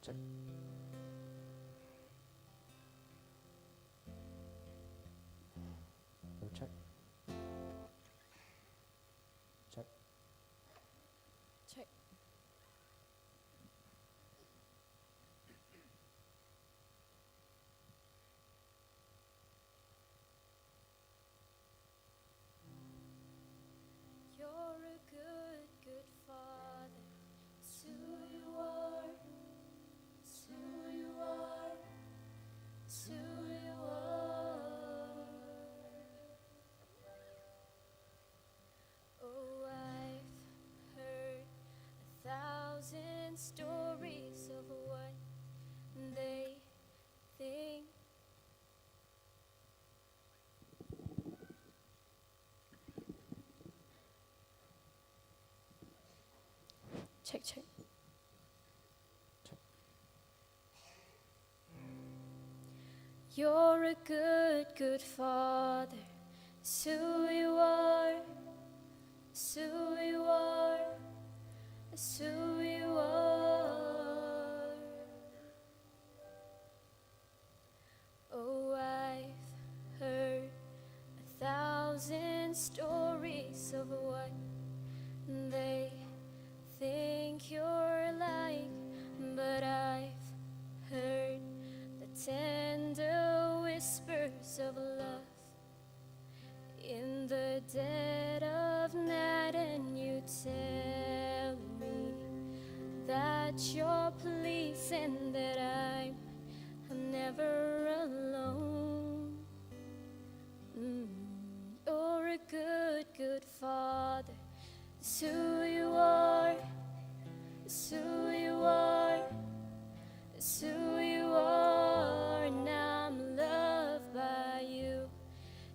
check. Check. Check. Check. You're a good, good Father. It's who you are. It's who you are. It's who you are. Oh, I've heard 1,000 stories of what they think. Check, check. You're a good, good Father. It's who you are. It's who you are. It's who you are. Oh, I've heard 1,000 stories of what they think you're like, but I've heard the tender whispers of love in the dead of night, and you tell me that you're pleased and that I'm never alone. You're a good, good Father. It's who you are. It's who you are. It's who you are. And I'm loved by you.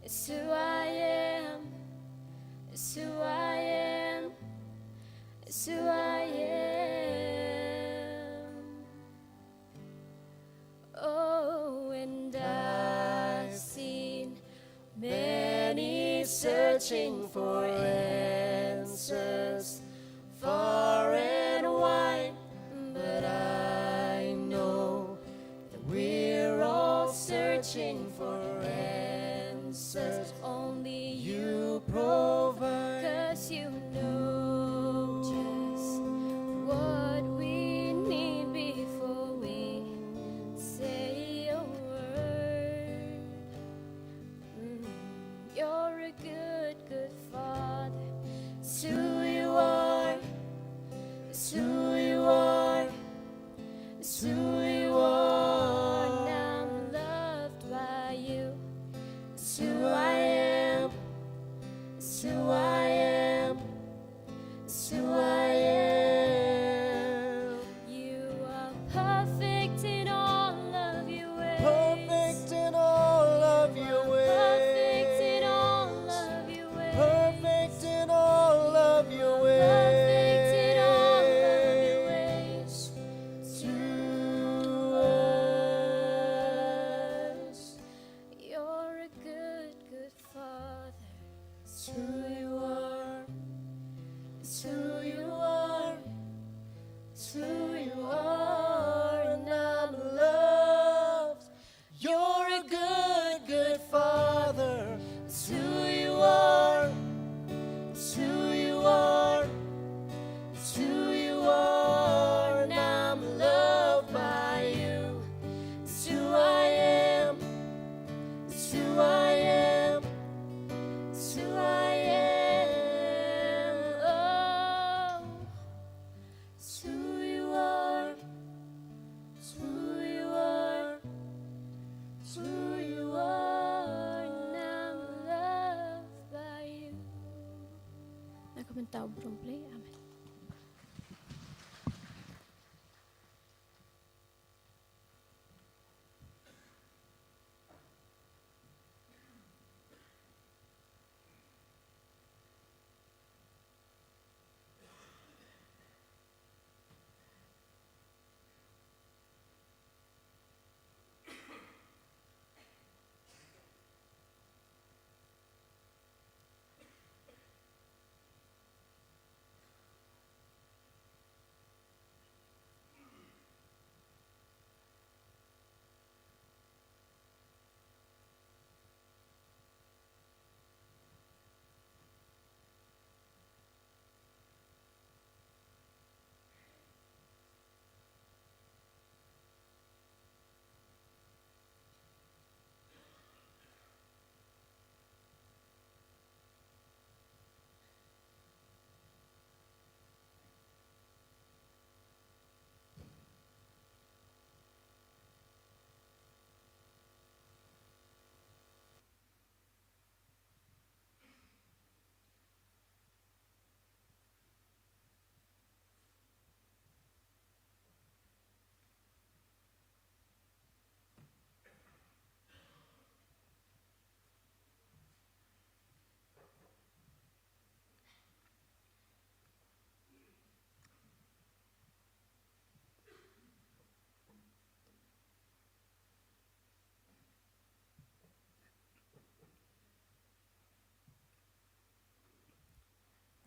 It's who I am. It's who I am. It's who I am. Oh, and I've seen many searching for answers far and wide, but I know that we're all searching for answers only you provide, 'cause you know just what we need before we say a word. You're a good, good Father. It's who you are. It's who you are. It's who you are. And I'm loved by you. It's who I am. It's who I am. It's who I am. You are perfect in all of your ways. Perfect in all of your ways. Perfect in all of your ways. Perfect in all of your ways. Perfect in all of your ways. To us. You're a good, good Father. It's who you are. It's who you are. It's who you are. And I'm loved. You're a good, good Father. It's who you are. It's who you are. It's who you are. And I'm loved by you. It's who I am. It's who I am. It's who I am. Oh, it's who you are. It's who you are. It's who you are. And I'm loved by you. Ako man tao from play. Amen.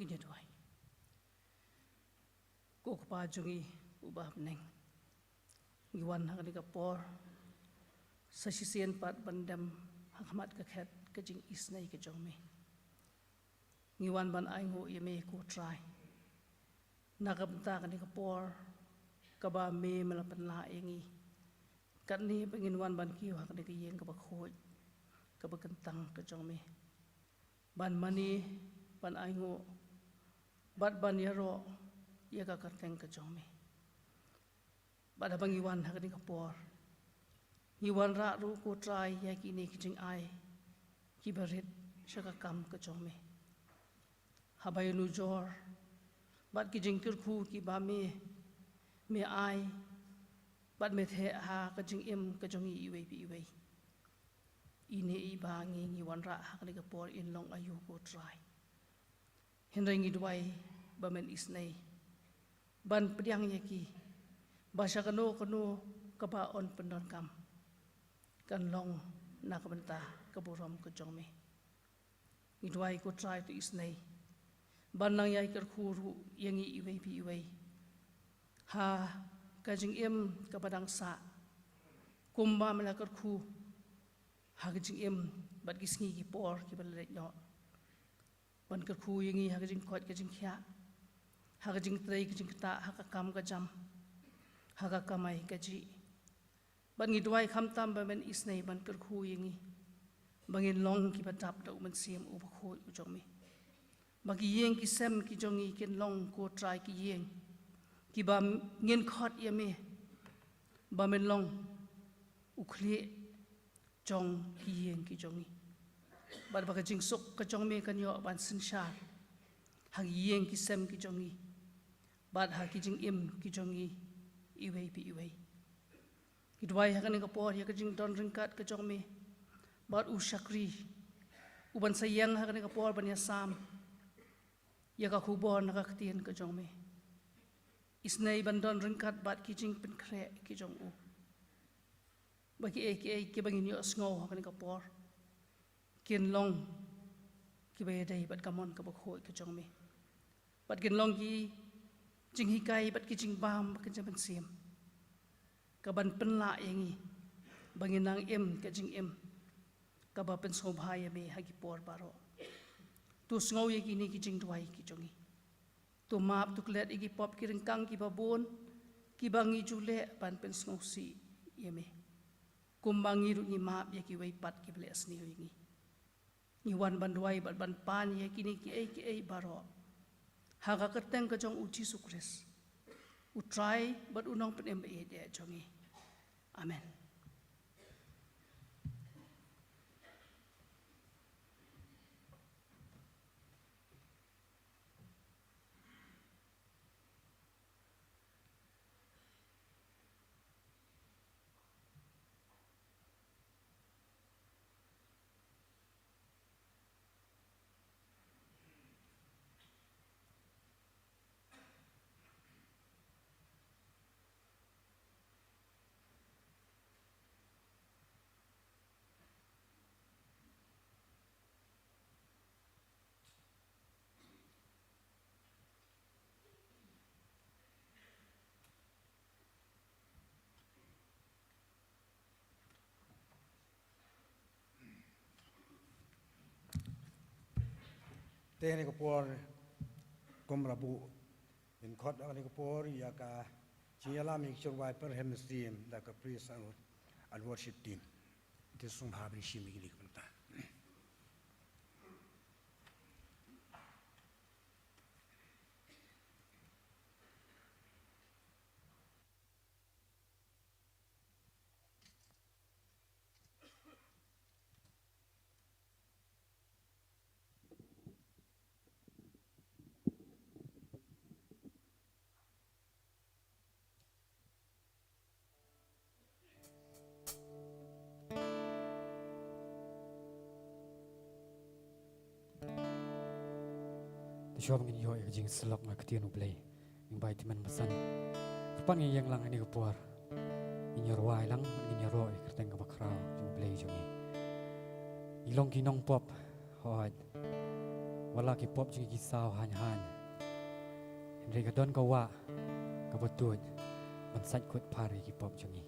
kinya duai ko pa jungi ubah neng ngiwan hang ni kapor sa sisian pat bandam hakmat ka khat ka jing isnai ka jongme ngiwan ban ai ngo yeme ko try nakabta ka ni kapor ka ba me malapan la engi kat ni pengin wan ban kiu hak ni ka yeng ka ba khoj ka ba kentang ka jongme ban mani ban ai ngo bat ban yaro ya ka kateng ka jongme bada bang iwan hak ni kapor iwan ra ru ko try ya ki ni ki jing ai ki barit shaka kam ka jongme habai nu jor bat ki jing kir khu ki ba me ai bat me the ha ka jing im ka jongi iwe bi iwe ine I ba ngi wan ra hak ni kapor in long ayu ko try henrai ngi duai ba men isnai ban pediang ye ki basha kano ka ba on pendon kam kan long na ka benta ka buram ka jongme ngi duai ko try to isnai ban nang yai kar khuru yangi iwe bi iwe ha ka jing em ka badang sa kumba mala kar khu ha ka jing em bat ki sngi ki por ki balre no ban kar khu yangi ha ka jing khot ka jing khya ha ka jing trei ka jing ta ha ka kam ka jam ha ka kamai ka ji ban ngi duai kham tam ba men isnei ban kar khu yangi bangin long ki batap da man siam u ba khoi u jongme bagi yeng ki sem ki jongi ken long ko try ki yeng ki ba ngin khot yame ba men long u khli jong ki yeng ki jongi bar ba ka jing sok ka jongme kan yo ban sin sha ha yeng ki sem ki jongi bad ha ki jing im ki jongi iwe bi iwe ki dwai ha kan ka por ya ka jing don ringkat ka jongme bad u shakri u ban sayang ha kan ka por ban ya sam ya ka khubon ka ktien ka jongme isnei ban don ringkat bad ki jing pen khre ki jong u ba ki e bangin yo sngo ha kan ka por kin long ki ba dai bat kamon ka ba khoi ka jongme bat kin long ki jing hi kai bat ki jing bam ka jaban sim ka ban pen la yangi bangin nang em ka jing em ka ba pen so bhai me ha ki por baro tu sngo ye ki ni ki jing duai ki jongi tu map tu klet igi pop ki ringkang ki ba bon ki bangi jule ban pen sngo si ye me kumbangi ru ni map ye ki wei pat ki ble asni hoingi ni wan ban duai bat ban pan ye ki ni ki ei baro ha ka kateng ka jong u Jesus Christ u try but u nong pen em e de jongi amen Tehni kapor komrabu in khot ani kapor ya ka chiala mi churwai per hemsteam da ka praise and worship team tisung bhabri shimi gi likta Shop ngin yo ek jing slok nga ktian ublay ing bai timan masan rupan ngi yang lang ani ko por in yor wai lang in yor ro ek teng ka bakrao jing ublay jongi ilong ki nong pop hot wala ki pop jing gisaw han Henry kadon kawa kabutut man sat kut pari ki pop jungi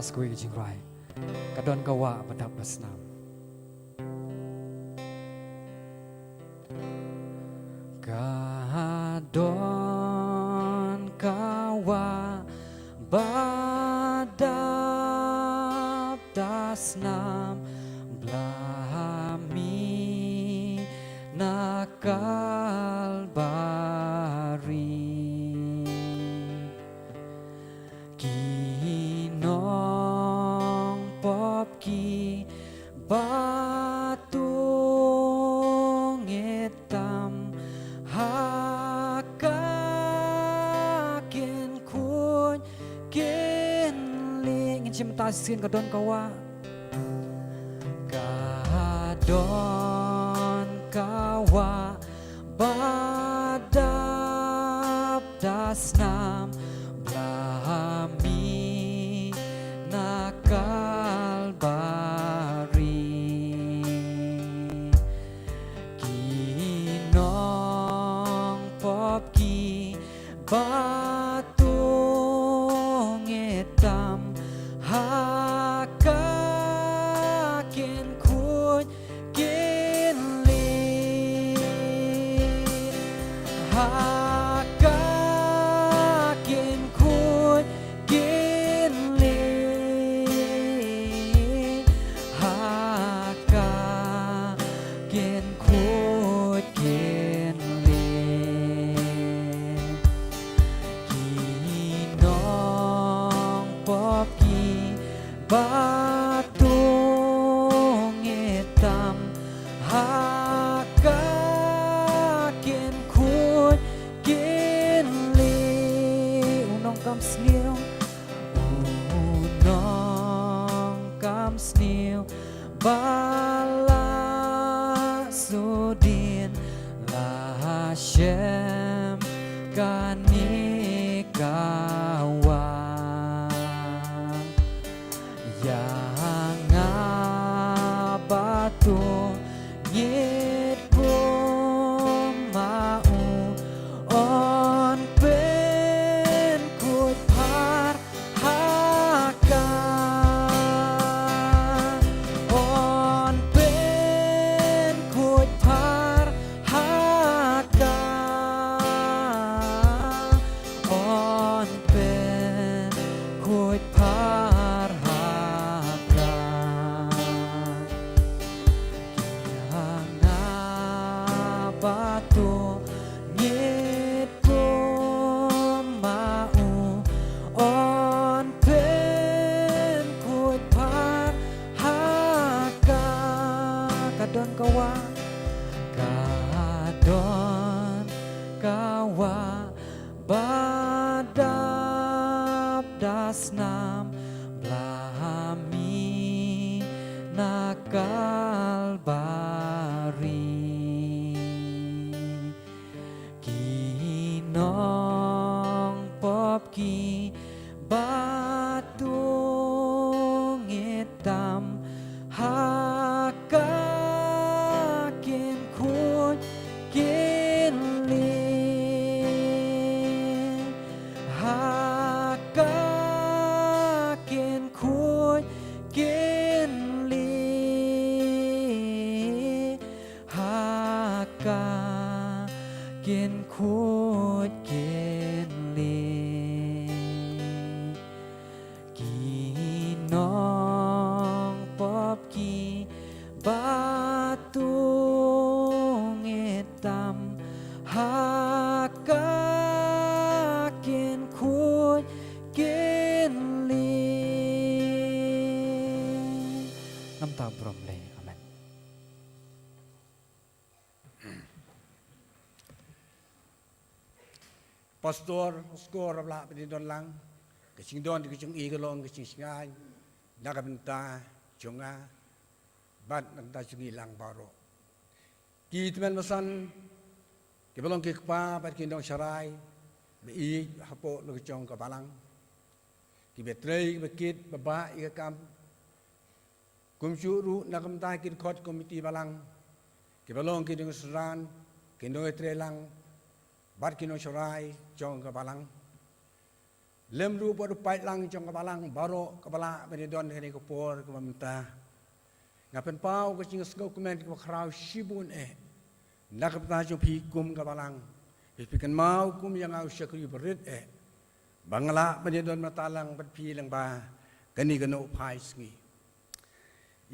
Skui jing rai kadon kawa badap basnam kadon kawa badap dasnam blami nakal bari ki batung hitam hakakin kun kinling cinta sin kadon kawa badap dasnam blami nakal bari batu hitam hakakin kut kinli unong kam sniu bala sudin la Hashem kanikawa yang abatu ngit mau on pen kut par haka on pen kut par haka on pen kut par haka yang abatu ngit mau on pen kut par haka kadon kawa badap dasnam blahami nakal bari kinong popki batu ngitam hakakin kun kinli hakakin kun kinli hakakin kun kinli kinong popki batu ngitam hakakin kun kinli namta bromle amen Pastor skor abla penidon lang kecing don kecing I kelong kecing singai nak benta jonga bat nanta sungi lang baro ki teman masan ke belong ke kpa pat ki dong syarai be I hapo lo kecong ka balang ki betrei bekit baba I kam kum syuru nak benta ki khot komiti balang ke belong ki dong seran ki dong trelang bat ki dong syarai jong ka balang lem ru bodu pai lang jong ka balang baro kepala penidon ni ko por ko mamta ngapen pau ko cing sgo komen ko khrau shibun nak pta jo phi kum ka balang pikan mau kum yang au syakri berit bangla penidon matalang bat phi lang ba kani kano pai sngi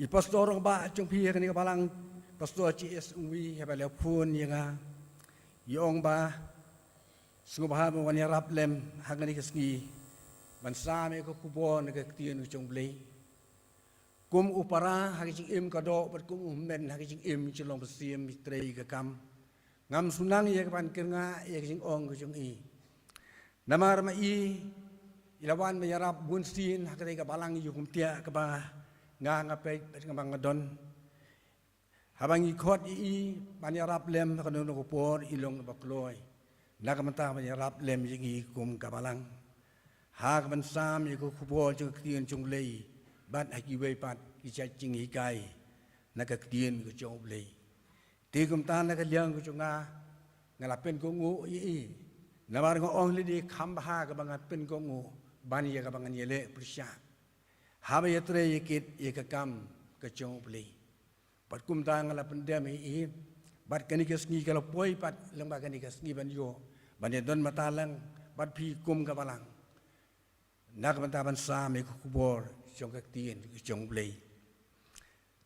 I pastor ba jong phi kani ka balang pastor cs wi ha ba le phun yanga yong ba Sungguh mo wani rap lem hangani kesgi bansame ko kubon ke tien jong blei kum upara hagi im kado ber kum men hagi im cilong besim mitrei ke kam ngam sunang ye kan kenga ye jing ong ke jong I namar ma I ilawan me yarap bunsin hagi ke balang yukum tia ke ba nga ngape ngabang ngadon habangi khot I ban yarap lem kanu ko por ilong bakloi nak mentah menyerap lem jingi kum kabalang hak mensam yiku kubol jeng kien jong lei bat haki wei pat ki jing hikai nak kien ku jong lei ti kum tan nak liang ku jonga ngalapen ko ngu I namar ngo ong li di khamba ka bangat pen ko ngu ban ye ka bangan yele prisya haba yetre yikit yekakam ke jong lei pat kum tan ngalapen dem I bat kani kesngi kalau poi pat lembaga kani kesngi ban yo banedon matalang bat phi kum ka balang nak mata ban sam ko kubor jong ka tien jong blei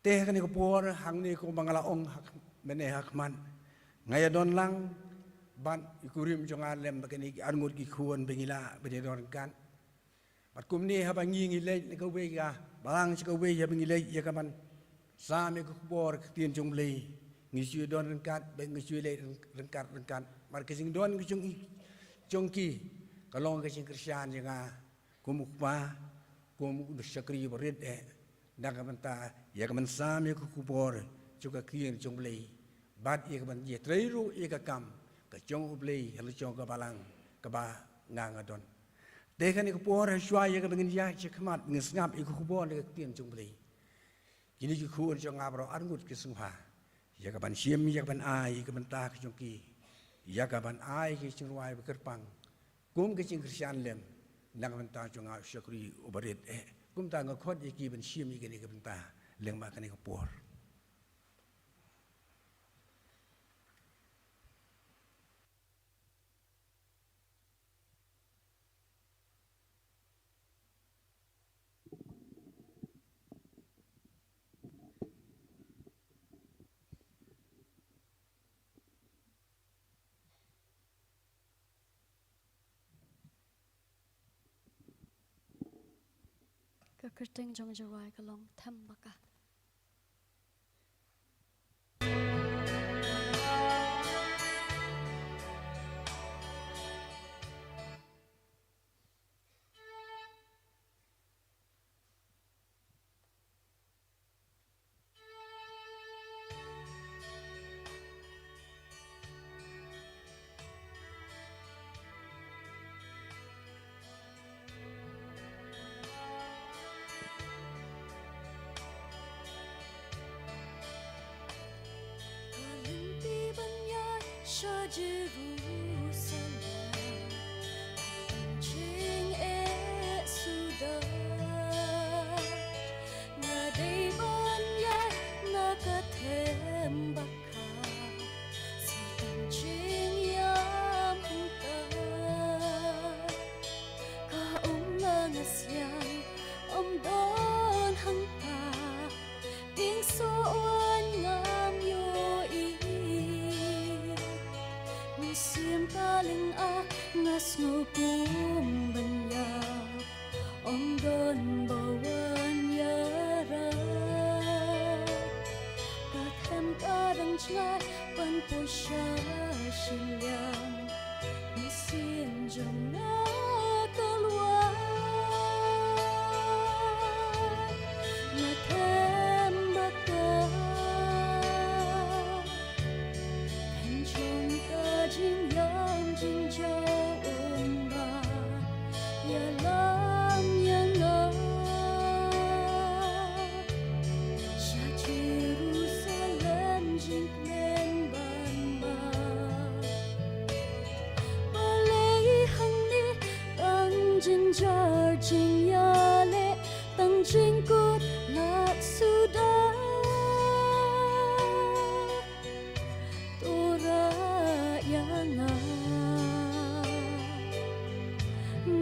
te kani ko por hang ni ko bangala ong mene hakman ngaya don lang ban ikurim jong alem bakani arngut ki khuon bengila banedon kan bat kum ni ha bangi ngi le ko we ga balang cika we ya bingile ya kaman sami ko bor tien jong le ngisi don rengkat be ngisi le rengkat mar kesing don ngisi jongki kalong kesing Kristian nga kumukpa kumuk sakri berit dak menta ya kaman sami ko bor juga tien jong le bat ya kaman ye treiru ya kam ka jong ublei halu jong ka balang ka ba ngangadon dekan ni ko bor shwa ya ka bingin ya chikmat ngisngap iku bor ni tien jong le kini ki khu jong ngabro angut ki sungha ya ka ban sim ya ban ai ka ban ta ki jong ki ya ka ban ai ki jong wai ba kerpang kum ki jing Kristian lem nang ban ta jong a shakri ubarit kum ta ngakhot ki ban sim ki ni ka ban ta leng ma ka ni ko bor Ka kerteng jong jawai ka long tham baka. Jerusalem, Jing sudah, nadai banyai nakathembaka, sitan jing yam hungkar, ka nangasyang don hangpa, ting soan ngam yoi. Sim paling ngas ngupum banyap om don bawan yara kathem kadang chngai pan posha silyang sim jong na kalwa na them bakar Jing yang jing jauh umba ya lam yang Sha Jerusalem jing men ban ba balei hang ni tang jing jar jing ya le tang jing kut lat sudah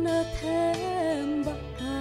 na them baka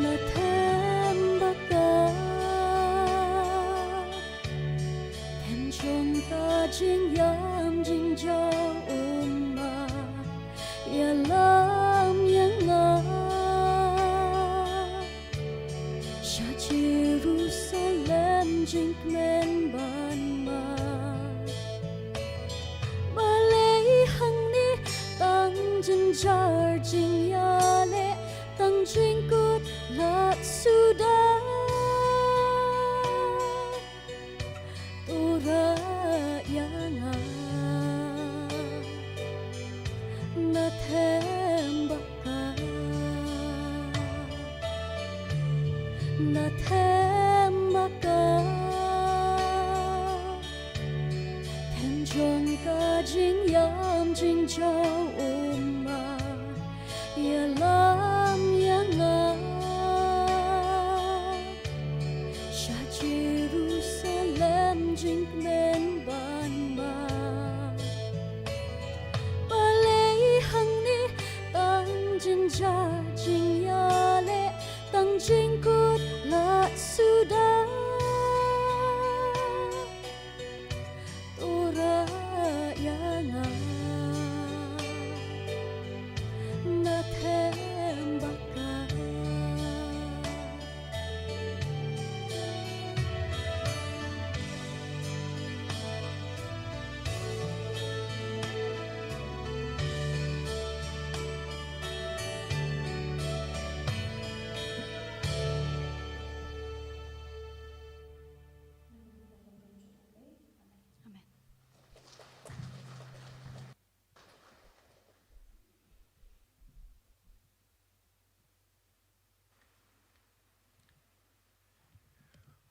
na them baka them chong ta jing yam jing jao umma ya lam yang Sha Jerusalem jing men ba jar jing ya le tang jing kut la sudah tura yang na thembaka na thembaka thêm trong cả jing yam jing chao ma ya lam yang sha Jerusalem jing men ban ma balei hang ni tang jin ja jing ya le tang jing kut la sudah tora yang na thembaka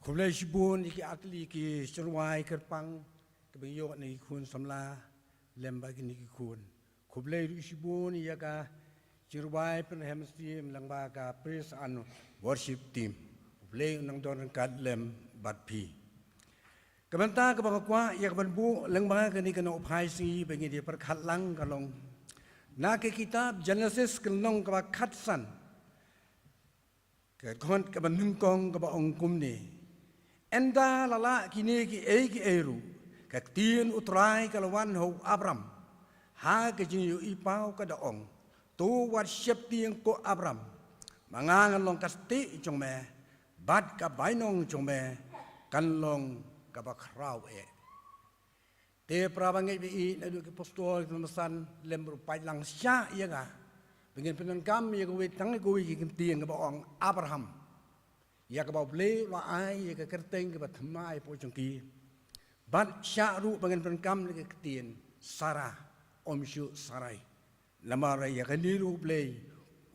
Kumlai sibun iki atli ki serwai kerpang kebenyo ni kun samla lembagi ni kun. Kumlai sibun iya ka serwai Bethlehem team langba ka praise and worship team. Kumlai nang don kat lem bat pi. Kebanta ke bangkwa iya kebanbu langba ka ni kana uphai si bengi dia perkhat lang kalong. Na ke kitab Genesis kelong ka khatsan. Ke kon ka banung kong ka ba ongkum ni. Enda lala kini ki eru kaktian utrai kalawan ho Abram ha ke jinyu ipau ka daong tu wat siap tiang ko Abram mangangan long kasti jong me bat ka bainong jong me kan long ka bakrau te prabangai bi na du ke postol masan lembru pai lang sya ya ga pengen penangkam ya ko tang ko wi ki tiang ka baong Abraham ya ka bawle wa ai ya ka kerteng ka thamai po chongki ban sha ru bangan penkam ni ka tien Sarah omshu sarai lamara ya ka niru ble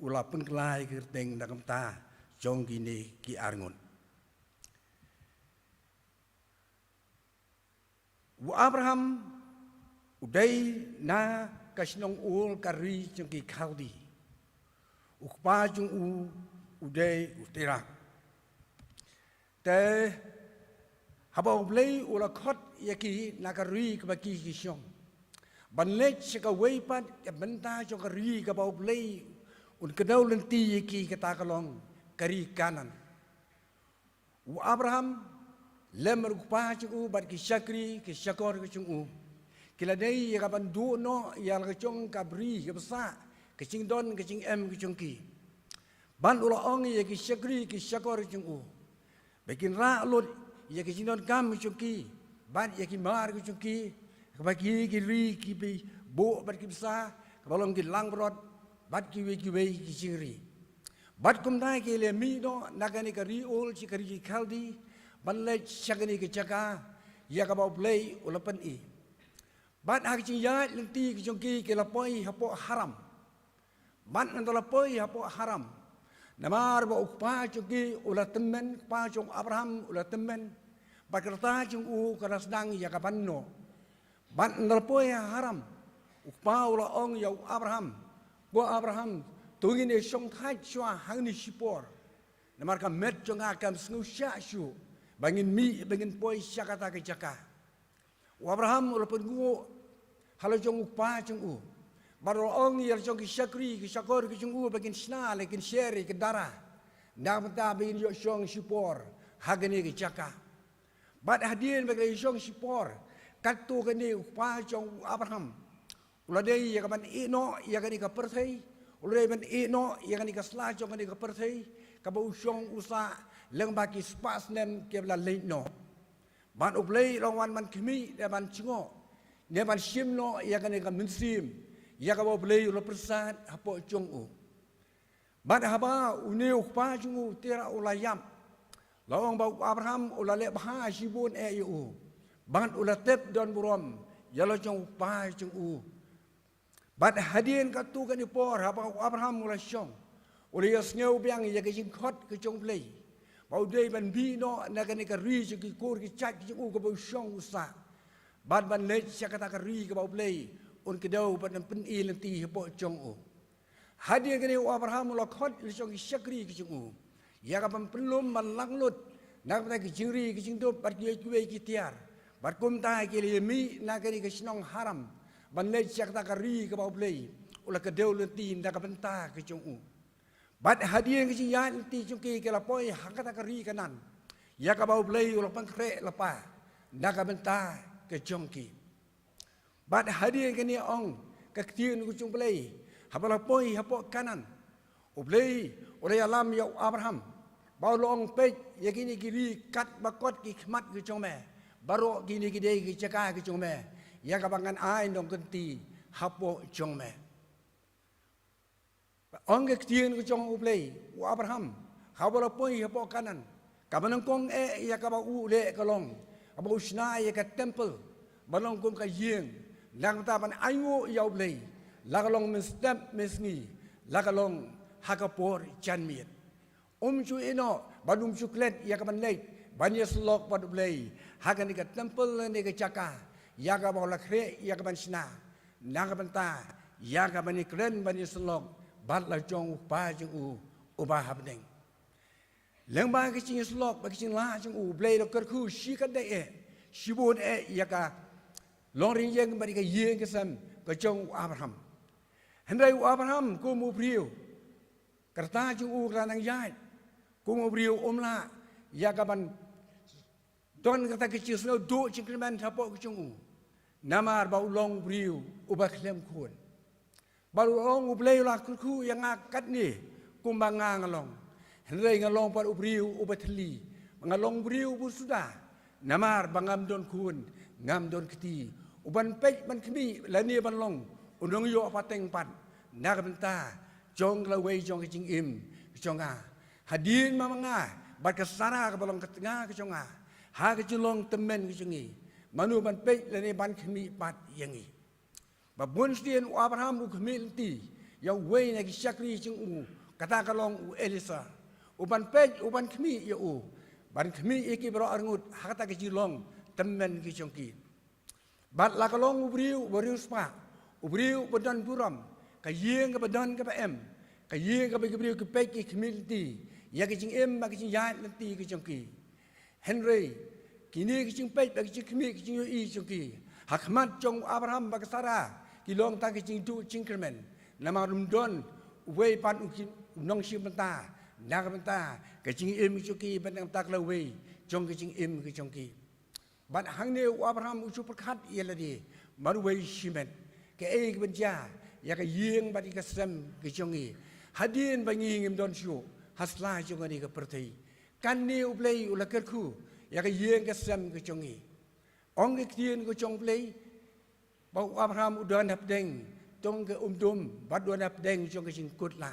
ula penklai kerteng nakam ta chongki ni ki arngun wa Abraham udai na kasnong ul kari chongki khaldi ukpa chung u udai utira te habau blei ula khot yaki nakari ka baki ki shong banlet ka weipat ke benta jo kari ka bau blei un kedau lenti yaki ka takalong kari kanan u Abraham lemer pa chu bat ki shakri ki shakor ki chu kila dei ya ka bandu no ya ka chong ka bri ka basa ka ching don ka ching em ki chong ki ban ula ong yaki shakri ki shakor ki chu Bikin raklud, ya kesinon kam cuki, ban ya kimar cuki, kebagi kiri kipi, bo bat kibsa, kebalong kilang berot, bat kiwe kisingri. Bat kumdai kele mi do, nagani kari ul cikari kaldi, ban le cakani kecaka, ya kabau play ulapan i. Bat hak cingya lenti kicungki kelapoi hapo haram. Bat nantalapoi hapo haram. Namar ba ukpa cuki ulah temen pa cung Abraham ulah temen bakerta cung karas dang ya kapanno ban nalpoy haram ukpa ulah ong ya Abraham tungin e song thai chwa hangni sipor namar ka met cung akam sngu sha shu bangin mi bangin poi syakata ke jaka Abraham ulah pengu halo cung ukpa cung baru orang yang jong kisakri kisakor kisunggu bagian sna lekin share ke darah nak mata bagian yo jong sipor hagani ke jaka bad hadian bagian jong sipor katu kani pa jong Abraham uladai ya kapan ino ya kani ka perthai uladai ban ino ya kani ka sla jong kani ka perthai ka ba usong usa leng baki spas nem ke bla leino ban uplay rawan man kimi de ban chingo ne ban shimno ya kani ka minsim ya ka ba play ula persat hapo jong u bad haba uneu pa jong u tira ulayam laong ba Abraham ula le bah sibun u bad ula tep don burom ya lo jong pa jong u bad hadien ka tu kan por haba Abraham ula syong ula yasngeu biang ya ke jing khot ke jong play bau dei ban bi no na kan ka ri ki kur ki chat ki u ka bau syong usa bad ban le syakata ka ri ka bau play un ke dau ban pen i lenti hapo jong u hadien kan Abraham ula khot le syong ki syakri ki jong u ya ka ban pelum man lang lut nak ta ki jingri ki jing do bat ki kuwe ki tiar bat kum ta ki le mi na ka ni ka snong haram ban le syakata ka ri ka bau play ula ka dau lenti na ka benta ki jong u Bat hadiah kecil yang ti cungki ke lapoi hakata kari kanan. Ya ka bau play ulah pangkrek lapa. Nak benta ke cungki. Bat hadiah kini ong ke kecil ku cung play. Hapa lapoi hapa kanan. Uplay ulah alam ya Abraham. Bau long pej ya kini kiri kat bakot ki khmat ke cung me. Baru kini kidei ki caka ke cung me. Ya ka bangan ai dong kenti hapo cung me. Orang ketian ke jong uplay, Abraham, haba poi hapo kanan, kabanang kong ya ka ba ule kalong, aba usna ya ka temple, balong kong ka yeng, lang taban ayu ya uplay, lakalong mistep mesni, lakalong hakapor janmiet. Chu ino, badum chuklet ya ka banlay, banyas lok pad uplay, hagan ka temple ni ka chaka, ya ka ba lakre ya ka bansna, nakabanta, ya ka banikren banyas lok. Bat la jong pa jong u ubah habdeng leng ba ke ching slok ba ke ching la jong u blei lo ker khu shi ka de shi bon ya ka long ring yeng ba ka yeng ke sam ka jong Abraham hendai Abraham ko mu priu kerta jong u ranang yai ko mu priu la ya ka ban don kata ke ching sno do ching kreman thapo ke jong u namar ba long priu ubah klem khun baru orang ublay lah kuku yang akat ni kumbang ngalong, hendak ngalong pada ubriu ubatli, ngalong ubriu pun sudah, namar bangam don kun, ngam don keti, uban pej ban kemi, lani ban long, undong yo pateng pan, nak benta, jong lawai jong kecing im, kecong hadin mamanga, bat kesara ke balong ketengah kecong ha kecilong temen kecengi, manu ban pej lani ban kemi pat yangi. Babun stian Abraham u kemilti yang wei nak syakri jeng u kata kalong u Elisa uban pej uban kemi ya u ban kemi iki bro arngut kata kecilong temen ki jongki bat la kalong u briu spa u briu badan buram ka yeng ka badan ka em ka yeng ka briu ka pej ki kemilti ya ki jeng em ba ki jeng ya nanti ki jongki Henry kini ki jeng pej ba ki jeng kemi ki jeng i jongki hakmat jong Abraham ba Sarah kilong ta kicing tu cingkermen nama rumdon wei pan ukin nong sim benta nak benta kicing im cuki bentang tak lawei jong kicing im ke jongki bat hang ne Abraham ucu perkat ia ladi maru wei simen ke ke benja ya ke yeng bat ke sem ke jongi hadin bangi ngim don syu hasla jongani ke pertai kan ne uplay ulakerku ya ke yeng ke sem ke jongi ong ke tien ke jong play bau Abraham udah deng tong ke dum bat udah deng jong ke singkut lan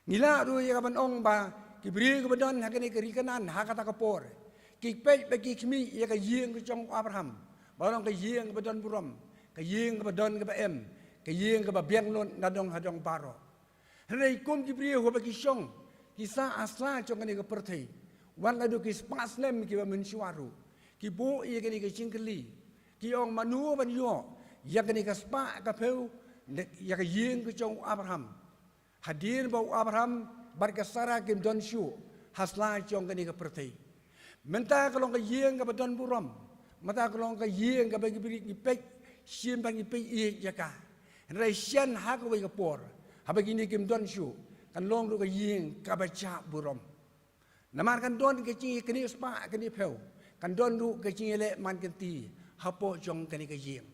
ngila ru ya ban ong ba ki bri ke badon ha ke ri kanan ha kata kapor ki pe be ki khmi ya ke yeng ke jong Abraham barang ke yeng ke badon buram ke yeng ke badon ke em ke yeng ke ba biang non nadong hadong paro rei kum ki bri ho ba ki song ki sa asla jong ke perthai wan adu ki spas lem ki ba mensuaru ki bo ya ke singkeli ki ong manu ban yo ya ke ka spa ka peu ya ke yeng ke jong Abraham hadir bau Abraham bar ka Sarah kim don shu hasla jong ke ka pertai menta kalong ka yeng ka badon buram mata kalong ka yeng ka bagi biri ki pek sim bagi pe i ya ka rai sian ha ko ka por ha bagi ni kim don shu kan long ru ka yeng ka ba cha buram namar kan don ke chi ke ni spa ke ni peu kan don ru ke chi le man kan ti hapo jong kani ka yeng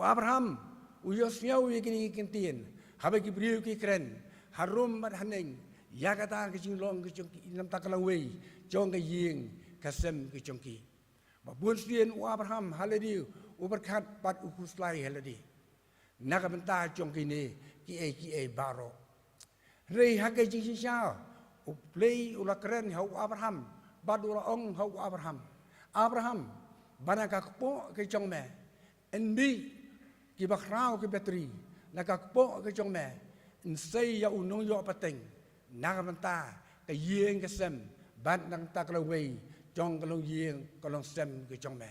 Abraham uyos nyau ye kini kentien habe ki briu ki kren harum mat haneng ya kata ke jing long ke jong nam takalawei jong ka yeng kasem ke jong ki babun stien Abraham haladi uberkat pat ukuslai haladi Nak bentar jong kini ki baro. Rei hakai jing siya. Uplay ula keren hau Abraham. Bad ula ong hau Abraham. Abraham banakakpo ke jong me. Enbi ki bakrao ki betri. Nakakpo ke jong me. Nsay ya unong yo pateng. Nak bentar ke yeng ke sem. Ban nang tak laway. Jong kalong yeng kalong sem ke jong me.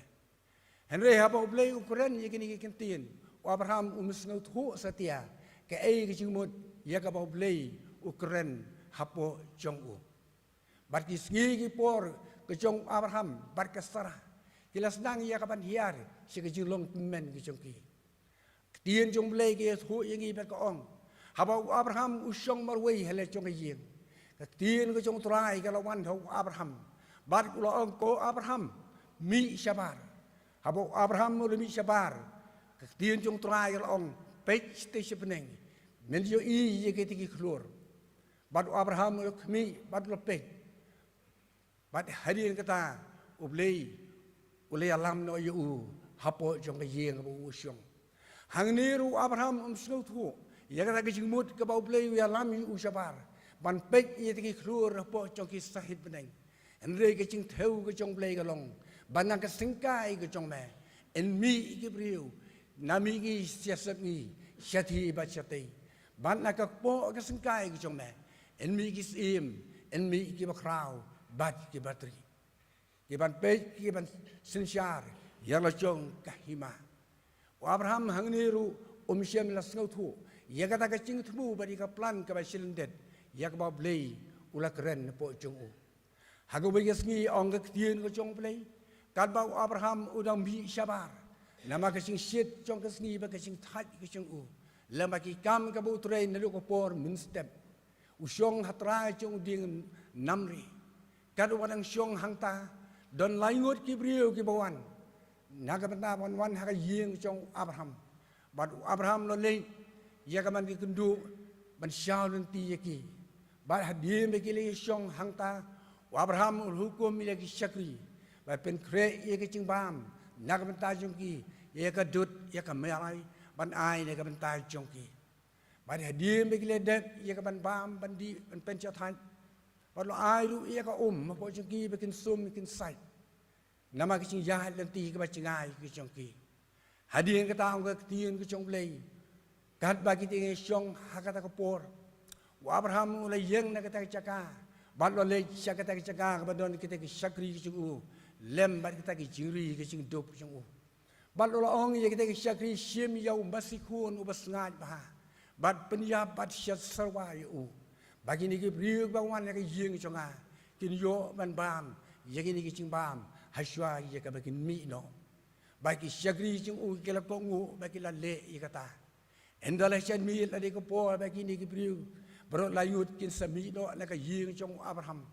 Henry haba uplay ukuran yakini kintin. Abraham umusngaut hu setia. Ke ke jingmut ya ka uplay ukuran hapo jong u. Bat ki sngi ki por ke jong Abraham bat ke Sarah. Kilas nang ya kapan hiar si ke jinglong men ke jong ki. Tien jong uplay ki hu yang i bat ka ong. Haba Abraham usyong marway hele jong yeng. Tien ke jong trai ka lawan hau Abraham. Bat kula ong ko Abraham mi syabar. Habo Abraham mo mi syabar. Tien jong trai ka ong page station peneng. Men yo i ye ke tiki klur. Bat Abraham mo mi bat lo page. Bat hadirin kata ublei alam no yo hapo jong ka yeng bo usyong. Hang niru Abraham snow tu. Ya kata ke jingmut ke ba ublei alam yo syabar. Ban pek ye tiki klur po jong ki sahid peneng. Enre ke jing theu ke jong blei ka long. Banang ke singkai ke jong me. En mi ke briu. Nami ki siasat ni syati ba syati. Ban nak po ke singkai ke jong me. En mi ki sim, en mi ki bakrau, bat ki batri. Ki ban pek ki ban sinsyar, ya la jong kahima. Abraham hang niru Syem la snau tu. Ya kata ke jing tu bari ka plan ka ba silendet. Ya ka ba blei ula keren po jong u. Hago bagi sengi ong ke tien ke jong play. Kat bau Abraham udang bi syabar. Nama ke sing shit jong ke sengi ba ke sing thaj ke jong u. Lama ki kam ke bau train nalu ko por min step. Usyong hatra jong ding namri. Kat wadang syong hangta don laingot ki brio ki bawan. Naga benda wan ha yeng jong Abraham. Bad Abraham lo le ya ka man ki kundu ban syau nanti yaki. Bad hadim be ki le syong hangta Abraham hukum ia ki syakri. Ba pen kre ia ki cing bam. Nak bentar jong ki. Ia ka dut, ia ka merai. Ban ai ne ka bentar jong ki. Ba hadim be ki le det ia ka ban bam ban di ban pen chathan. Ba lo ai ru ia ka ma po jong ki be kin sum kin sai. Nama ki cing jahat nanti ka ba cing ai ki jong ki. Hadim ka taong ka tien ki jong play. Kat ba ki ting syong hakata ka por. Abraham ulai yeng na ka ta chaka. Bat lo le sya kata ke cakang badon kita ke syakri ke jung lem bat kita ke jingri ke jing dop jung bat lo ong ye kita ke syakri syem yau basikun ubas ngaj bah bat penya bat syat sarwa yu bagi ni ke briuk bawan ke jing jonga kin yo ban bam ye ni ke jing bam haswa ye ka bagi mi no bagi syakri jung ke la ko ngu bagi la le ye kata endala syan mi la de ko po bagi ni ke briuk Berot layut kin sami do nak yeng jong Abraham.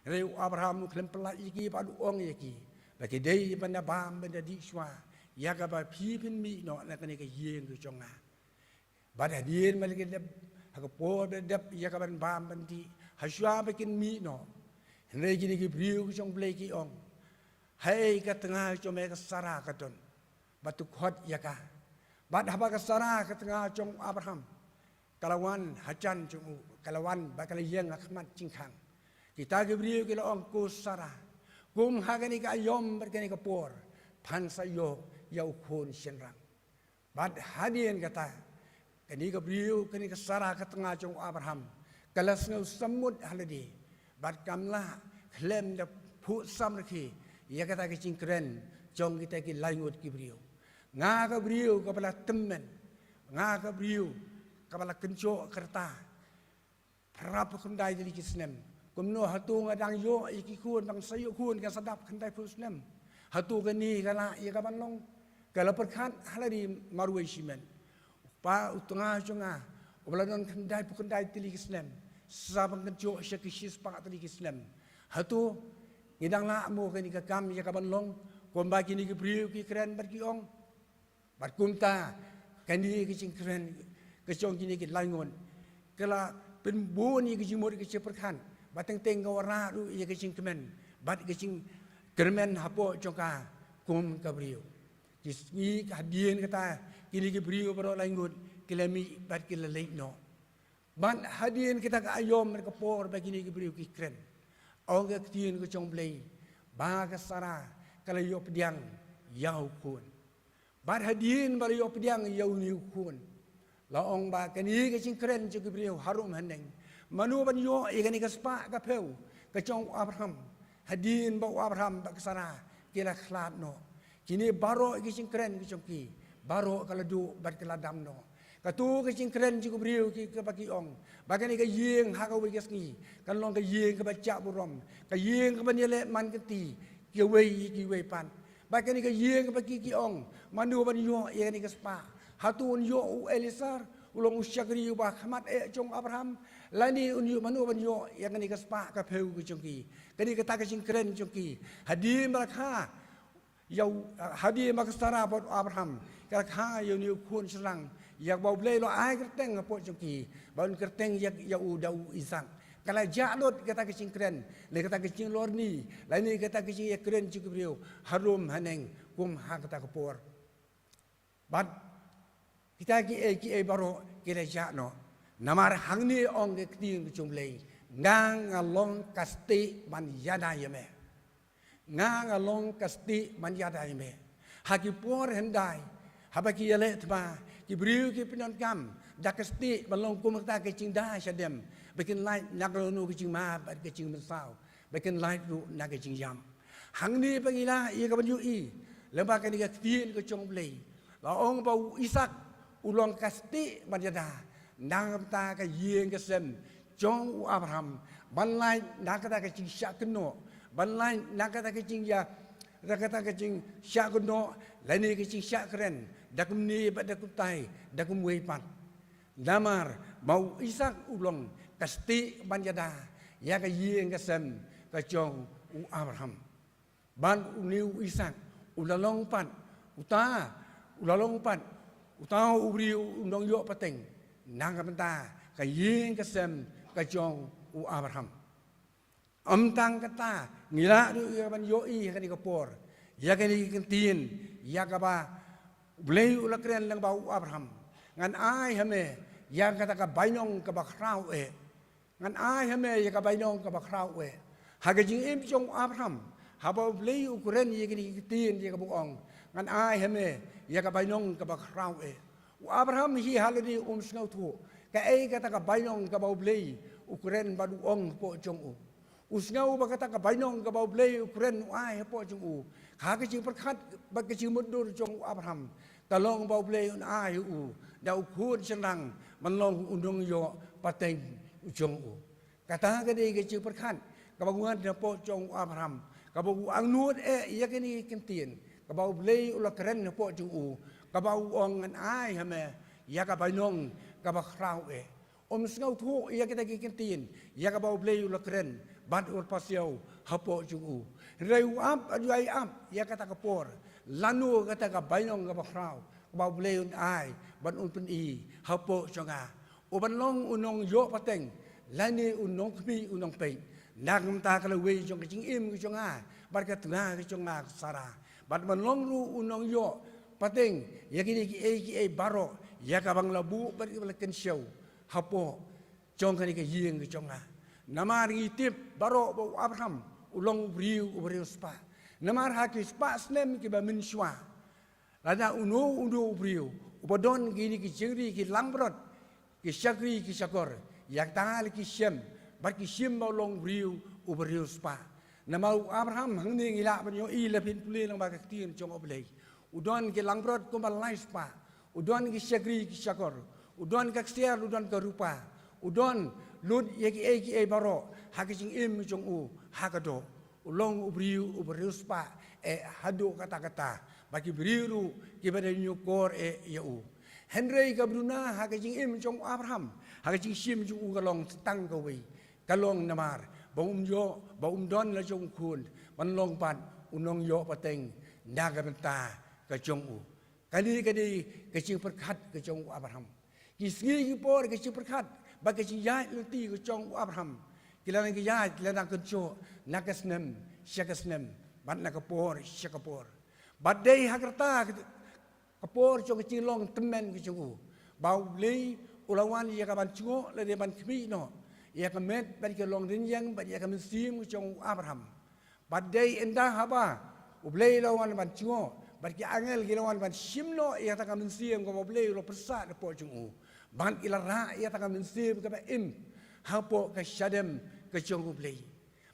Reu Abraham klem pela iki padu ong iki. Bagi dei banda bam banda di swa. Ya ka ba pi pin mi no nak ni ka yeng jong a. Bada dien mal ke dep ha ko po dep ya ka ban bam bandi. Ha swa ba kin mi no. Rei gini ki briu jong blei ki ong. Hai ka tengah jong me ka sara ka ton. Batu khot ya ka. Bad haba ka sara ka tengah jong Abraham. Kalawan hajan jung kalawan bakal yang akhmat cingkang. Kita gebriu kila ong ku sarah. Kum hagani ka ayom berkani ka por. Pan sayo yau kun senrang. Bad hadian kata. Kani gebriu kani ka sarah ka tengah jung Abraham. Kalas ngau samud haladi. Bad kamlah klem da pu samrki. Ya kata ke cingkren jong kita ki laingut gebriu. Nga gebriu kapala temen. Nga gebriu kapala kenco kerta harap kundai jadi kisnem kumno hatu ngadang yo iki kun bang sayu kun ka sadap kandai pusnem hatu gani kala ia ka banlong kala perkhan halari marwe shimen pa utunga junga obladon kandai pukandai tili kisnem sabang kenco syakishis pak tili kisnem hatu ngidang la mo kani ka kam ia ka banlong kom bagi ni ki priu ki kren bar ki ong bar kumta kani ki cing kren kecong kini kita langun, kalau penbuni kecimur kecil perkan, batang tengkau warna ru ia kecing kemen, bat kecing kemen hapo jongka kum kabriu. Jadi kehadian kata kini ki brio baro langut kilami bat kilalait no ban hadian kita ka ayom mereka por bagini ki brio ki kren ong ka tien ko chong blei ba ka sara kala yo pediang yau kun bat hadian bar yo pediang yau ni kun la ong ba kani ka ching kren chu ki brio harum haneng manu ban yo e kani ka spa ka peu ka chong Abraham hadian ba Abraham ba ka sara kila khlat no kini baro ki ching kren ki chong ki baro kala du bat kala dam no katu ke ching kren ji ku brio ki ka baki ong bagani ka yeng ha ka we gas ni kan long ka yeng ka baca burom ka yeng ka banile man ka ti ki we pan bagani ka yeng ka baki ki ong manu ban yo ye ni ka spa hatun yo u elisar ulong usyakri ba khamat e chong Abraham lani un yo manu ban yo ye ni ka spa ka peu ki chong ki kani ka ta ka ching kren chong ki hadi malakha yau hadi makastara bot Abraham ka kha yo ni kun serang yak bau blei lo ai kerteng apo jongki baun kerteng yak yau dau isang kala jalot kata kecing keren le kata kecing lorni lain kata kecing yak keren cukup brio harum haneng kum ha kata kapor bat kita ki e baro kira jakno namar hangni ong ke ting jumlei ngang along kasti man yada yeme ngang along kasti man yada yeme hakipor hendai habaki yale tma ki brio ki pinon kam dakasti balong kumata ke cing da sadem bikin light nak nu ke cing ma bat ke cing mensau bikin light ru nak ke cing jam hang ni pangila ia ka banyu i lemba ka ni ka tin ke chong blei la ong bau isak ulong kasti manjada nang ta ka yeng ke sem chong Abraham ban light nak ta ke cing syak keno ban light nak ta ke cing ya kata ke cing syak keno lani ke cing syak keren dakum ni ba dakum tai dakum wei pat damar mau isak ulong kasti banjada ya ka yeng ka sem ka chong u Abraham ban uniu isak ulalong pat ulalong pat utau ubri undong yo pateng nang ka penta ka yeng ka sem ka chong u Abraham amtang kata ngila du ya ban yo i ka ni ka por ya ka ni kentin ya ka ba blei ulakren lang bau Abraham ngan ai hame yang kata ka bainong ka bakrau e ngan ai hame ya ka bainong ka bakrau e haga jing im chong Abraham haba blei ukuren ye kini tin ye ka buong ngan ai hame ya ka bainong ka bakrau e Abraham hi halani snau thu ka ai kata ka bainong ka bau blei ukuren badu ong po chong u usngau ba kata ka bainong ka bau blei ukuren ai po chong u haga jing perkhat ba ka jing mudur chong Abraham talong bau blei un ai u dau khun senang man long undung yo pateng ujong u kata ka dei ke chi perkhan ka banguan na po chong Abraham ka bau ang nuot e ya ke ni kentin ka bau blei ula keren na po chong u ka bau ong an ai hame ya ka bainong ka ba krau e snau thu ya ke ta ki kentin ya ka bau blei ula keren ban ur pasiau hapo chong u reu ap aduai ap ya kata ka por lanu kata ka bainong ka bakrau bau bleun ai ban un pen i hapo chonga o ban long unong yo pateng lani unong kmi unong pe nang ta ka we jong ka ching im ka chonga bar ka tna ka chonga sara bat ban long ru unong yo pateng yakini ki e baro ya ka bang labu bar ka ken show hapo chong ka ni ka yeng ka chonga namar ngi tip baro bo Abraham ulong briu spa namar haki spa snem ki ba min shwa lada uno briu ubodon gini ki jengri ki langbrot ki syakri ki syakor yak tangal ki syem bar ki syem ba long briu spa nama Abraham hangni ngila ban yo i lapin puli lang ba ka tin chong oblei udon ki langbrot ko ba lai spa udon ki syakri ki syakor udon ka ksiar udon ka rupa udon lud yeki e baro haki jing im chong u hakado ulong ubriu spa e hado kata-kata bagi beriru kepada nyukor e yau Henry kabruna hakajing im chong Abraham hakajing sim chung ugalong tang kawi kalong namar baum yo baum don la chong kun man long pan unong yo pateng naga benta ka chong u kali ka ching perkhat ka chong Abraham kisngi ki por ka ching perkhat ba ka ching yai luti ka chong Abraham kilang ki yai kilang ka cho nakasnem syakasnem ban nakapor syakapor badai hakarta kapor jong kecil long temen ke jongu bau lei ulawan ia kaban jungo le ban kmi no ia kamet ban ke long rinjang ban ia kamen sim jong Abraham badai endah haba ublei lawan ban jungo ban ke angel ke lawan ban simno ia ta kamen sim ko ublei lo persa de po jongu ban ilara ia ta kamen sim ke ba im hapo ke syadem ke jongu ublei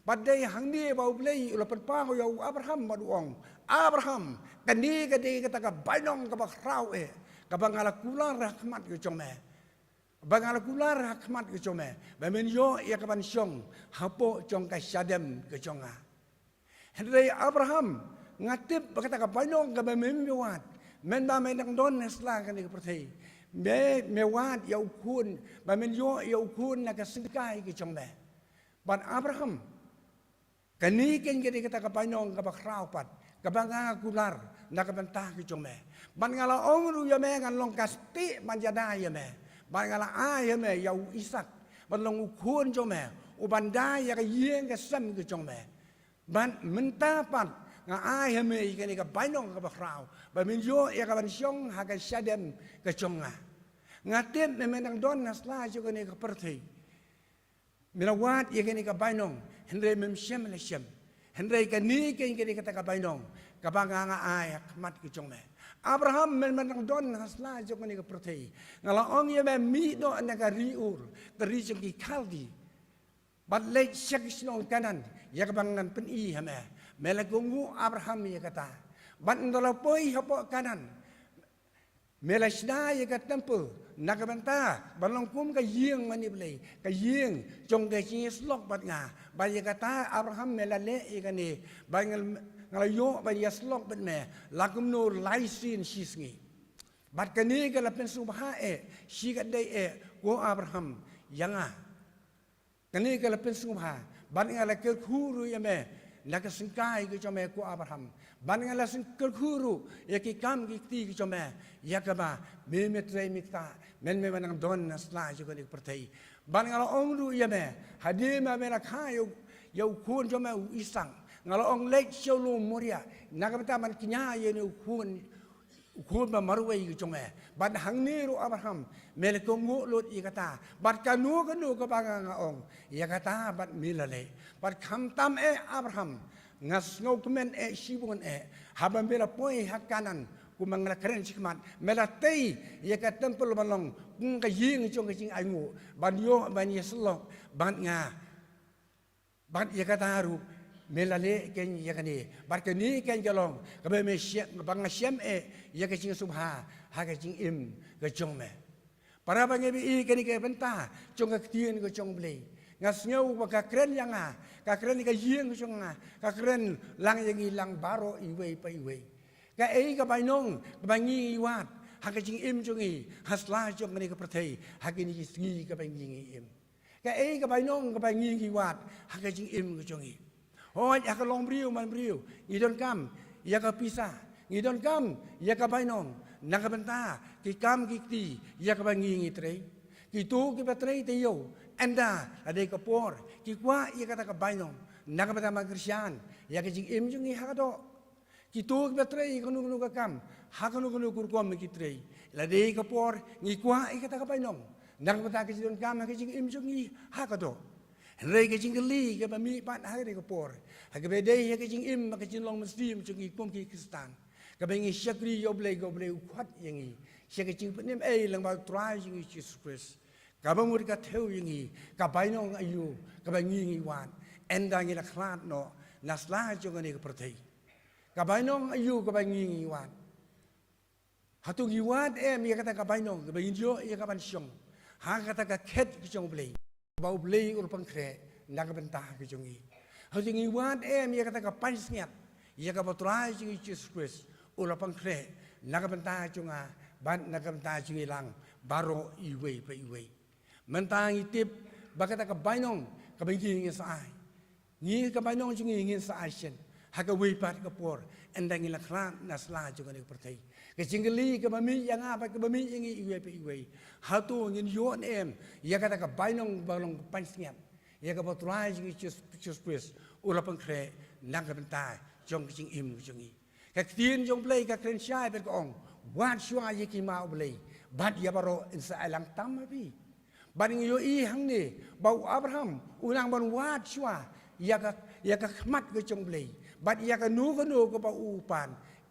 badai hangni ba ublei lo perpa ko ya Abraham maduong Abraham kani kata ka bainong ka bakrau kabangala kular rahmat ke jome bangala kular rahmat ke jome ba men yo ia ka ban syong hapo jong ka syadem ke jonga Henry Abraham ngatip kata ka bainong ka ba men wat men ba men dang don nesla kan ke perthei me wat ya ukun ba men yo ya ukun na ka singkai ke jome ban Abraham kani ken kata ka bainong ka bakrau pat kabanga kular na kabantah ke jome ban ngala ongru ya me ngan long kasti ban jada ya me ban ngala a ya me ya Isak ban long ukun jome u banda ya ka yeng ka sam ke jome ban menta pat nga a ya me ke ni ka bainong ka bakrau ba min yo ya ka ban syong ha ka syadem ke jonga ngatem me menang don nasla jo ke ni ka perthei minawat ya ke ni ka bainong henre mem syem le syem Henry kani kini kata kabainong kabanga ay mat ke jongme Abraham men don hasla jong ni ke perthei ngala ong ye me mi do na ka riur teri jong ki kaldi bat le shek snong kanan ya kabangan pen I hame mele gungu Abraham ye kata bat ndala poi hapo kanan mele shna ye ka temple nakabanta balong kum ka yeng mani blei ka yeng jong ke chi slok bat nga ba ye kata Abraham melale ye kani ba ngal yo ba ye slok bat me lakum nur laisin shisngi bat kani ka la pen subha shi ka dei go Abraham yanga kani ka la pen subha bat ngal ke khuru ye me na ka singkai ke jome ko Abraham ban ngala sin kulkuru ya ki kam ki ti ki jome ya ka ba me metre mikta men me manang don nasla jo ko ni perthei ban ngala ongru ya me hadima me la khayo ya ukun jome u isang ngala ong lek sholo moria na ka ta man kinya ye ni ukun ba marwe ki jome ban hangni ru Abraham me le ko ngu lut I kata bat kanu ka ba nga ong ya kata bat milale bat kham tam Abraham ngas ngau kemen shibun haban bela poi hakanan kumangla keren sikmat melatei ya ka tempel balong kung ka ying chong ka jing aingu ban yo ban yeslok ban nga ban ya ka taru melale ken ya kani bar kani ken jalong ka be me bang syam ya ka jing subha ha ka jing im ka jong me para bangebi I kani ka benta chong ka tien ka chong blei ngas ngau ka keren yang ka keren ka yeng chong ka keren lang yang ilang baro iwe pa iwe ka ka bainong bangi iwat ha ka jing im chong I hasla chong ni ka perthei ha ki ni sngi ka bangi im ka ka bainong ka bangi iwat ha ka jing im ka chong I hoi ya ka long briu man briu I don kam ya ka pisa I don kam ya ka bainong na ka benta ki kam ki ti ya ka bangi trei ki tu ki patrei te yo anda ada kapor ki kwa ia kata ka bainong na ka ma Kristian ya ka jing im jung I ha do ki tu ki patrei kanu ka kam ha kanu kur kom ki trei la de kapor ngi kwa I kata ka bainong na ka ta ka jing kam ha ka jing im jung I ha ka do rei ka jing li ka ba mi pat ha ka kapor ha ka be de ka jing im ka jing long muslim jung I kom ki Kristan ka be ngi shakri yo ble go ble khat yang I shaka jing panem lang ba try jing I Jesus Christ kabamur ka theu yingi ka bainong ayu ka bangi wan endang ila khlat no nasla jong ni ka perthei ka bainong ayu ka bangi wan hatu gi wat mi kata ka bainong ka bangjo ia ka ban syong ha kata ka khet ki jong blei bau blei ur pangkre na ka bentah ki jong I hatu gi wat mi kata ka pansngat ia ka patrai jing Jesus Christ ur pangkre na ka bentah jong ban na ka bentah jing lang baro iwe pa iwe mentang itip bakata ka bainong ka bangi saai ni ka bainong jung ngin saai shen ha ka we pat ka por endang ila khran nasla jung ni perthei ka jingli ka bami yang apa ka bami ingi iwe pe iwe ha tu ngin yon ya kata ka bainong balong pansngat ya ka patrai jung Jesus Christ ula pangkre nang ka bentai jong jing im jung I ka tien jong play ka kren shai pe ka ong wad shua yeki ma ublei bad ya baro insa alang tam api bad ngi yo i hang ni bau Abraham ulang ban wad shua yaka khmat ke chong blei bad yaka nu ko bau upan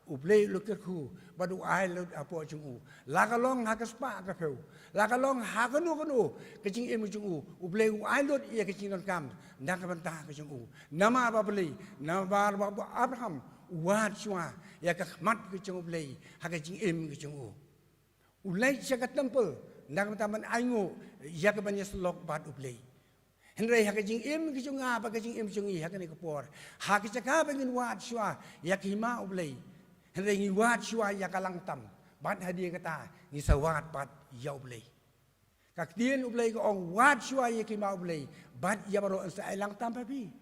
ublei lu ke khu badu ai lu apo chung u la ka long ha ka spa ka pheu la ka long ha ka nu ke ching em chung u ublei u ai lu ye ke ching don kam ndak ka ban ta ke chung u nama ba blei nama ba Abraham wad shua yaka khmat ke chong ublei ha ke ching em ke chung u ulai chaka temple ndak ka man ai ngu yaka ban yes lok bad ublei Henry hakajing im kijunga pakajing im jungi hakani kapor hakijaka bangin wat shwa yakima ublei Henry ngi wat shwa yakalang tam bat hadi kata ngi sawat bat ya ublei kaktien ublei ko ong wat shwa yakima ublei bat ya baro sa lang tam papi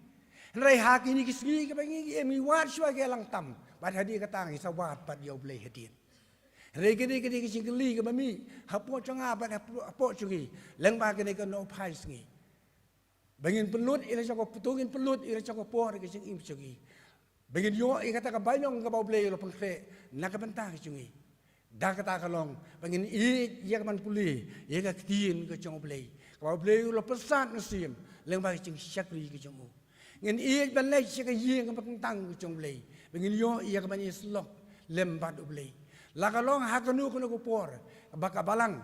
Henry hakini kisgi ka bangi im wat shwa yalang tam bat hadi kata ngi sawat bat ya ublei hadien Henry kini kising kali ka mami hapo changa bat hapo chungi lang ba kini ka no pai sngi Bangin pelut ila chako putungin pelut ila chako por ke sing im chungi. Bangin yo ikata ka bainong ka bauble lo pangkre nakabanta ke chungi. Da kata ka long bangin i ya man puli ya ka tin ke chong ble. Ka bauble lo pesat nasim leng ba ching syakri ke chongu. Ngin i ban lai chika yi ka tang ke chong ble. Bangin yo ya ka ban islok lem bad ble. La ka long ha ka nu ko por ba ka balang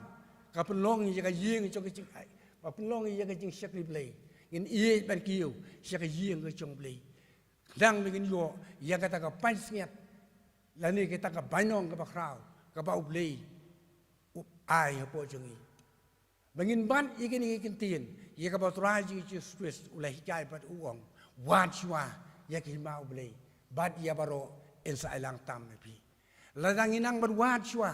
ka penlong ya ka yi ke chong ching ai. Ba penlong ya ka ching syakri ble. In ie ban kiu sia ka yeng ke chong blei dang begin yo ya kata ka pan sniat la ni kita ka banong ka bakrau ka bau blei ai po chongi bangin ban ikin ikin tin ya ka ba trai ji ji stress ulai kai pat uong wan chwa ya ki mau blei bat ya baro en sa ilang tam pi la dang inang ban wan chwa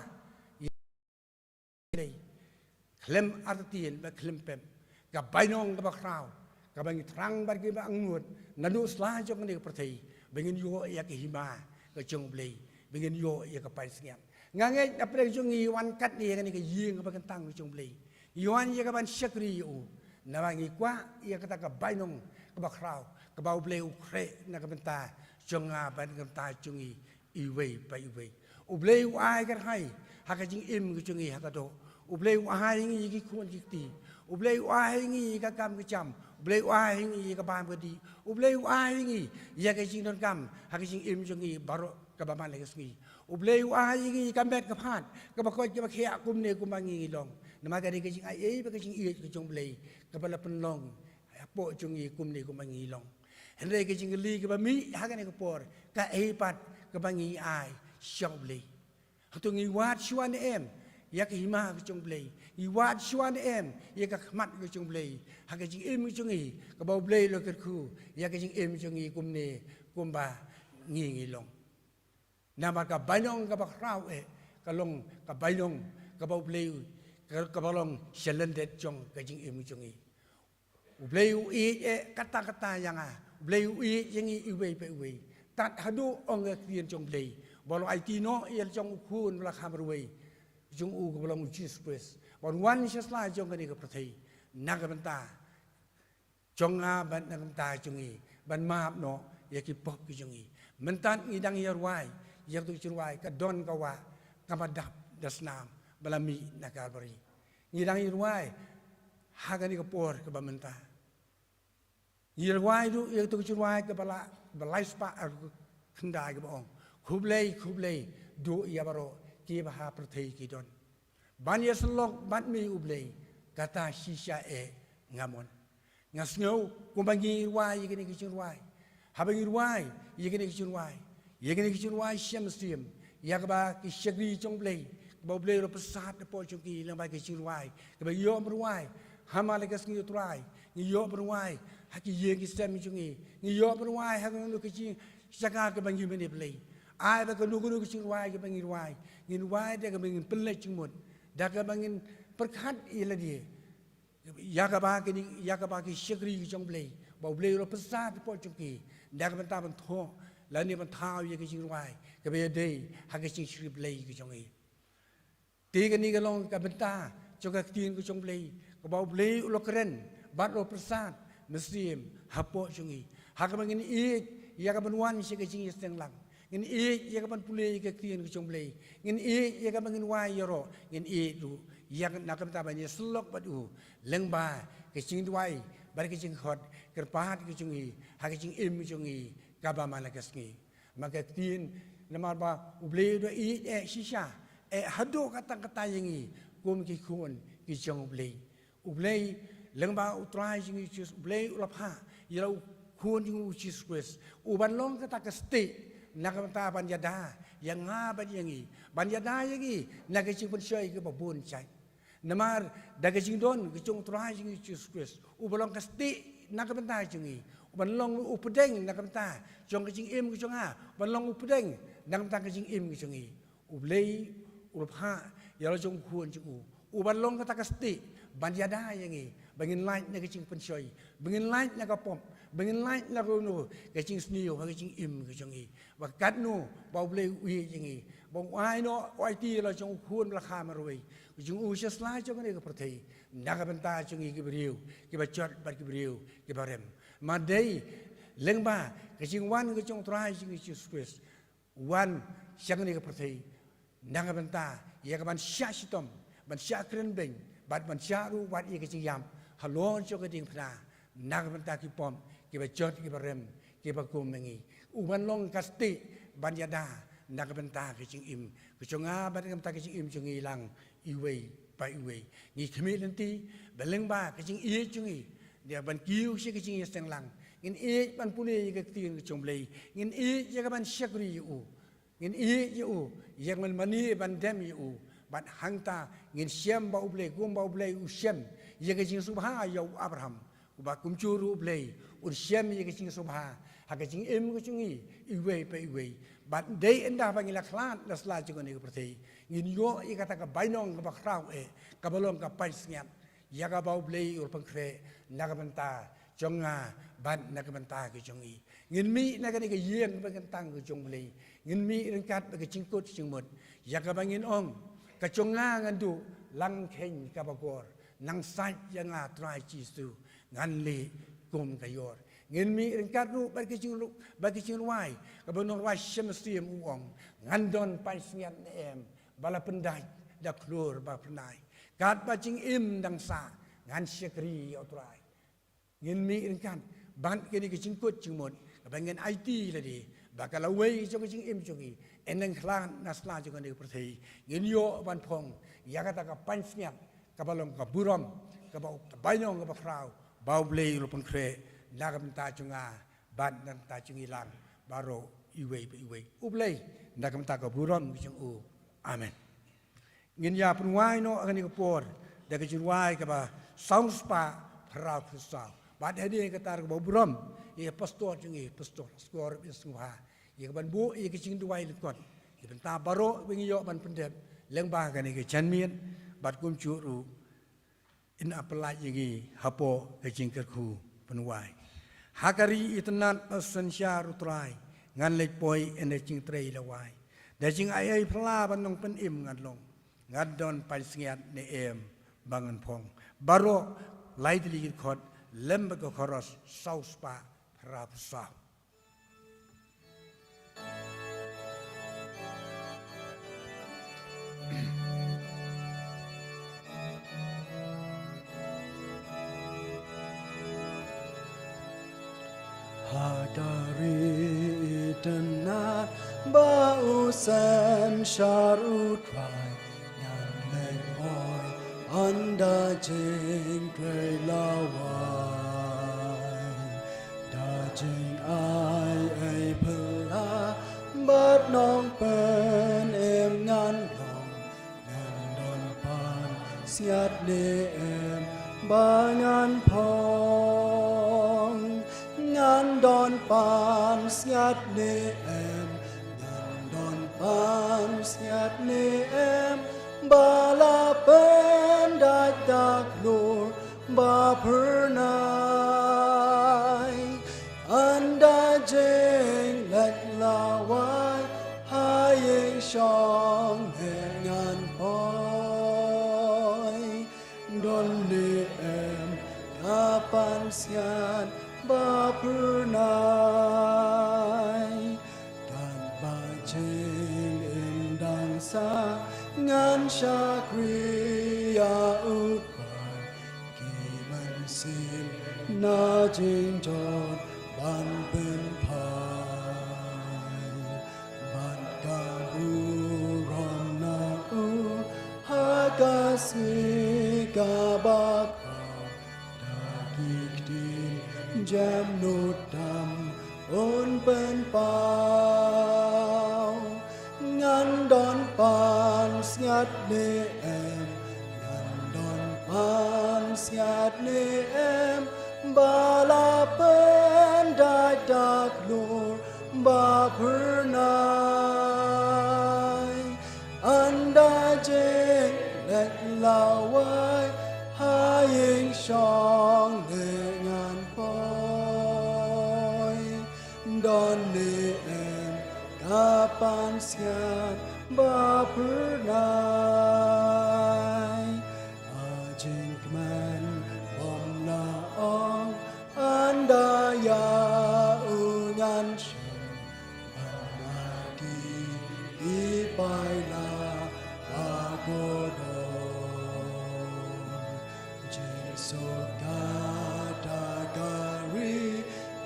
klem artien ba klem pem ka banong ka bakrau Kabang terang bagi bang ngut, nanu selah jong ni pertai, bangin yo ya ke hima ke jong blei, bangin yo ya ke pai sengiam. Ngangai apa yang jong iwan kat ni kan ke ying ke tang ke jong blei, iwan ya ke ban syakri yo, nawangi kwa ya kata ke bainong ke bakrau, ke bau blei ukre nak ke benta jong ban ke benta jong iwei pai iwei. Ublei ai kan hai, hak jing im ke jong i hak do, ublei ai ngi ki kuan ki ublei ai ngi ka kam ke jam. Ublei wah hingi ka bam kadi ublei wah hingi ya ka jing don kam ha ka jing im jungi baro ka baman le sngi ublei wah hingi ka bet ka phat ka ba ko ka khia kum ne kum mangi long nama ka ka jing ai ba ka jing i ka jong blei ka bala pen long po jungi kum ne kum mangi long henre ka jing li ka ba mi ha ka ne ka por ka ai pat ka bangi ai shong blei ha tu ngi wat shwan em ya ka hima ka jong blei I wat shwan em ya ka khmat ka jong blei ha ka jing em jong i ka bau blei lo ka khu ya ka jing em jong i kum ne kum ba ngi long nama ka bainong ka ba krau e ka long ka bainong ka bau blei ka ba long shalendet jong ka jing em jong i blei u i e kata yang a blei u i yang i wei pe wei tat hadu ong ka kien jong blei bolo ai ti no il jong khun la kham ruwei jong u ka long Jesus Christ Bon wan sesla jong ka ni ka prathai nak banta jong a ban nak banta jong i ban maap no ya ki pop ki jong i mentan i dang yer wai yer tu chirwai ka don ka wa ka madap dasnam balami nakabari ni dang yer wai ha ka ni ka por ka ba menta yer wai du yer tu chirwai ka bala balai spa khandai ka bong khublei du ya baro ki ba ha prathai ki don Ban yeslok ban mi ublei kata shisha e ngamon ngasnyo kumbangi wai yigini kichin wai habangi wai yigini kichin wai shem yakba ki shagri chong blei ba blei ro pasat po chong ki lang ba kichin wai ka ba yo wai hamale kas ngi trai ngi yo wai ha ki ye ki sem chungi ngi yo wai ha no kichin shaka ka bangi meni blei ai ba ka nu kichin wai ka bangi wai ngin wai de ka bangi pelai chungmut Daga bangin perkat ila dia. Yakaba ki syakri jong blei. Bau blei ro pesat po chungki. Daga banta ban tho. La ni ban thau ye ki jing wai. Ka be dei ha ki jing syakri blei ki jong i. Ti ka ni ka long ka banta jong ka tin ki jong blei. Ka bau blei lo keren. Bat ro pesat muslim ha po chungi. Ha ka bangin i ya ka ban wan syakri jing yesteng lang. งินอียากบันปุเลยกเตียนกจงเลยงินอียากบันงินวายยรองินอีดูยากนักตาบันยสลกบัดอูเลงบากจิงดวายบาร์กจิงขอดกระปาดกจงอีหากจิงเอ็มจงอีกาบามาลกสงีมากเตียนนมาบาอุเบลดอีชิชาฮัดโดกตังกตายังอีกุมกิคุนกิจงอุเบลเลงบาอุตรายจิงอีอุเบลอุลพายเราควรจิงอุชิสคริสอุบันลงกตักสตินักตาบัญญัติยังงาบัญญัติบัญญัติยังงี้นักจิงเป็นช่วยก็บบุญใจนามาดักจิงโดนก็จงตรายจิงอิสุคริสอุบลองกสตินักบัญญัติจิงงี้อุบลองอุปเด้งนักบัญญัติจงก็จิงเอ็มก็จงอุบลองอุปเด้งนักบัญญัติก็จิงเอ็มก็จงงี้อุบเลยอุบผ้าอย่าเราจงควรจิงอุบลองก็ตักสติบัญญัติยังงี้บังเงินไล่นักจิงเป็นช่วยบังเงินไล่นักปอมบังเงินไล่นักโน่ก็จิงสนิวก็จิงเอ็มก็จงงี้ว่ากัดโน่บ่าวเลยวีจิงงี้บอกไอ้โน่ไอ้ที่เราจงควรราคามารวยจงอุชสลายจงนี่ก็ประเทศนักบัญญัติจงอีกบริวกิบจัดบัดกิบริวกิบาร์มมาได้เลี้ยงบ้าก็จงวันก็จงตรายจงอิสุคริสวันจงนี่ก็ประเทศนักบัญญัติอยากบัญชาชิตมบัญชาเครื่องบินบัดบัญชารู้วัดอีกจงยามฮัลโหลจงกระดิ่งพนานักบัญญัติกิปอมกิบจัดกิบาร์มกิบกุมมงี้อุบันลงกัสติบัญญัตินักบัญญัติก็จงอิมก็จงบัญญัติก็จงอิมจงอีหลังอีเวไปอีเวนี่ขมิ้นตีเบลงบ้าก็จริงอีจงอีเดี๋ยวบันคิวเชื่อก็จริงเสียงหลังเงินอีบันปุเนยก็ตีนก็จงเลยเงินอียังบันเชกรีอยู่เงินอีอยู่ยังมันมันนี่บันเดมอยู่บันหังตาเงินเชื่อมบ่าวเบลกุมบ่าวเบลอุเชื่อมยังก็จริงสุภาอยู่อับราฮัมอุบากุมจูรูเบลอุเชื่อมยังก็จริงสุภาหากจริงเอ็มก็จริงอีเวไปอีเวบัดเดย์อันดาบังอิลักลานลัสลาจงนี่ก็ประเทศยินโยอีกตากบใบนองกับคราวกับบลงกับไปสเงียบยากบ่าวเบลย์อุปงเครนักบันตาจงงาบัดนักบันตาก็จงอีเงินมีนักนี่ก็เยี่ยงบังกันตั้งก็จงเบลย์เงินมีเรื่องกัดบังจิงกุดจิงหมดยากบังเงินองก็จงงาเงินดูลังเข่งกับบกอร์นังไซยังงาตรายจีสูงานลีกุมกยอร์เงินมีเรื่องการรู้บัดกิจรู้บัดกิจรู้ไว้กับบนนวายเชมสตีมอุองงานดอนไปสเงียบเอ็มบาลเป็นได้ดักคลูร์บาพนายการบัดจิงอิมดังสางานเชกรีเอาตัวไรเงินมีเรื่องการบ้านกินกิจกุดจิงหมดกับเงินไอทีเลยดีบักละเวย์จงจิงอิมจงอีเอ็นนังคลานนัสลาจงในประเทศเงินโยบันพงยากตะกับปันสเงียบกับบลงกับบุรมกับใบนองกับคราวบาวเบลย์ลุปนเครนักบัญตาจงอาบันนักตาจงอีลังบาโรอีเวไปอีเวอุบเลยนักบัญตากับบุรมจงอูอาเมนเงินยาปนวายโนอันนี้ก็ปวดเด็กจงวายกับสาวสปาพระคริสต์บัดเฮดีก็ตากับบุรมอีพัสตอร์จงอีพัสตอร์สกอร์อิสงาอีกบันบูอีกจงดูไว้ลึกก่อนอีบัญตาบาโรวิญญาบันเป็นเด็กเลี้ยงบ้ากันนี่ก็ชันเมียนบัดกุมจูรูอินอัปลายยังงี้ฮับโปก็จริงกระคูปนวายHakari itanan asansya rutrai ngan lek poi ene jing trei lawai da jing ai phla ban nong pen im ngan long ngan don pai sngiat ne em bangan phong baro laidli khot lem ko khoros saus pa prap sa Hadari tenat bausan syarutrai yang leboy anda jing dway lawai da jing ai pela bat nong pen em ngan long ngan don pan siat ne em ba ngan phong ngan don pan siat ne em ngan don pan siat ne em ba la pen da dak lur ba pernai anda jeng lek lawai hai shong ngan poi don ne em kapan siat ba pernai dan ba sa ngan shakriya utpai ki man sin na jing jot ban ben pai ban ka bu rom na u ha ka si ka ba ka da ki tin jam no dam on ben pao ngăn đón pan sngat ne em ngăn đón pan sngat ne em ba la pen dai dak lor ba pernai anda je let la wai ha ying shong le ngan poi don ne em kapan siat ba pernai ajing man bom na ong anda ya unyan shen banaki ipai la agodon jesu kadagari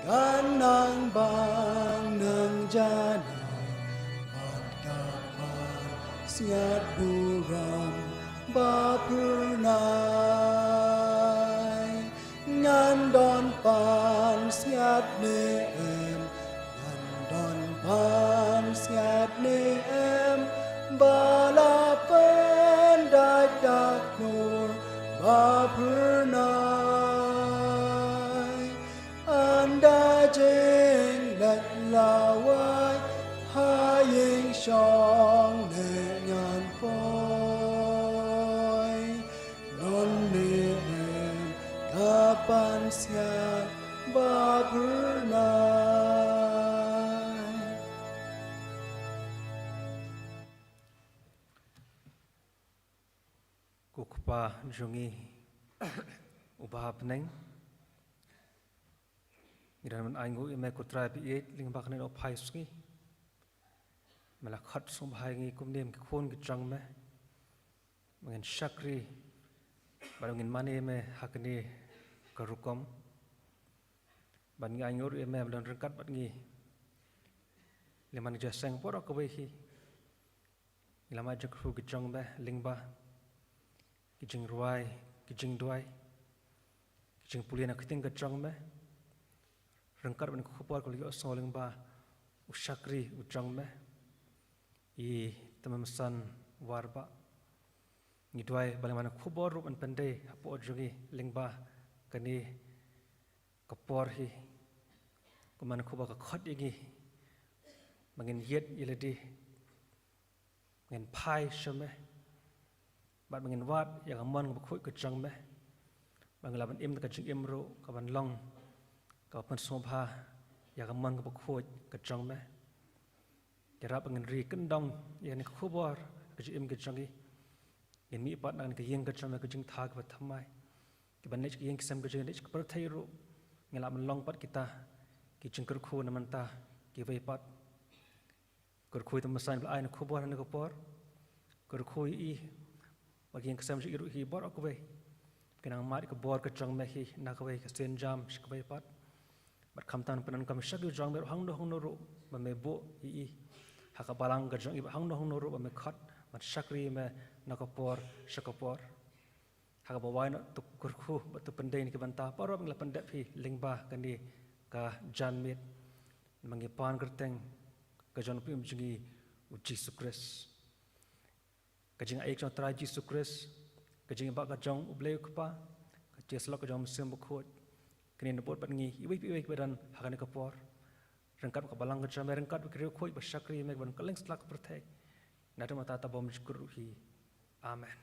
kanang bang nang jana bat kapan siat buram ba pernai ngan don pan siat ne em ngan don pan siat ne em ba la pen dai dak nor ba pernai anda jing let la wai ha ying shong ne ngan poi non ne em kapan siat ba pernai Kukpa jungi ubahap neng iran man aingu ime kutra bi et ling bak nen opai ski mala khat sum bhai ngi kumnem ki khon ki chang me mangen shakri barangin mane me hakni karukom ban ngi aingu ime ban rengkat bat ngi le man ja sang por ko hi ilama jak ru ki chang me lingba ki jing ruai ki jing duai ki jing pulian akiting ka chang me rengkat ban khupar ko liyo soling ba ushakri uchang me I tamamsan warba ni duai balamana khubor rup an pandai hapo jungi lingba kani kapor hi kuman khuba ka khot igi mangin yet yeledi ngin phai shame bat mangin wat ya amon ko khoi ka chang me bangla ban im ka ching im ro ka ban long ka pan sobha ya amon ko khoi ka chang me Jarap angin ri kendong yang khubor kejim kejangi yang mi pat nan keyeng kejam kejing thag bat thamai ki banech keyeng kisam kejing nech perthai ru ngela long pat kita ki jingker khu namanta ki vai pat kur khu tam san ai na khubor na kopor kur khu I bageng kisam ji ru hi bor ak vai kenang mat ka bor kejang me hi na ka vai ka sen jam shik vai pat bat khamtan panan kam shak yu jang me hang no ru ba me bo I hakabalang gajang iba hang no ru ba me khat mat shakri me nakapor shakapor hakabawai no tu kurkhu ba tu pandai ni kibanta parop ngla pandat phi lingba kani ka janmit mangi pan kerteng kajon pim jingi Jesus Christ kajing aik jong tra Jesus Christ kajing ba kajong ubleu kpa kajeslok kajong sem bukhot kini nebot bat ngi iwi badan hakane kapor rengkat ka balang ka chame rengkat ka kriyo khoi ba shakri me ban kaleng slak perthek nadam ta ta bom jukruhi amen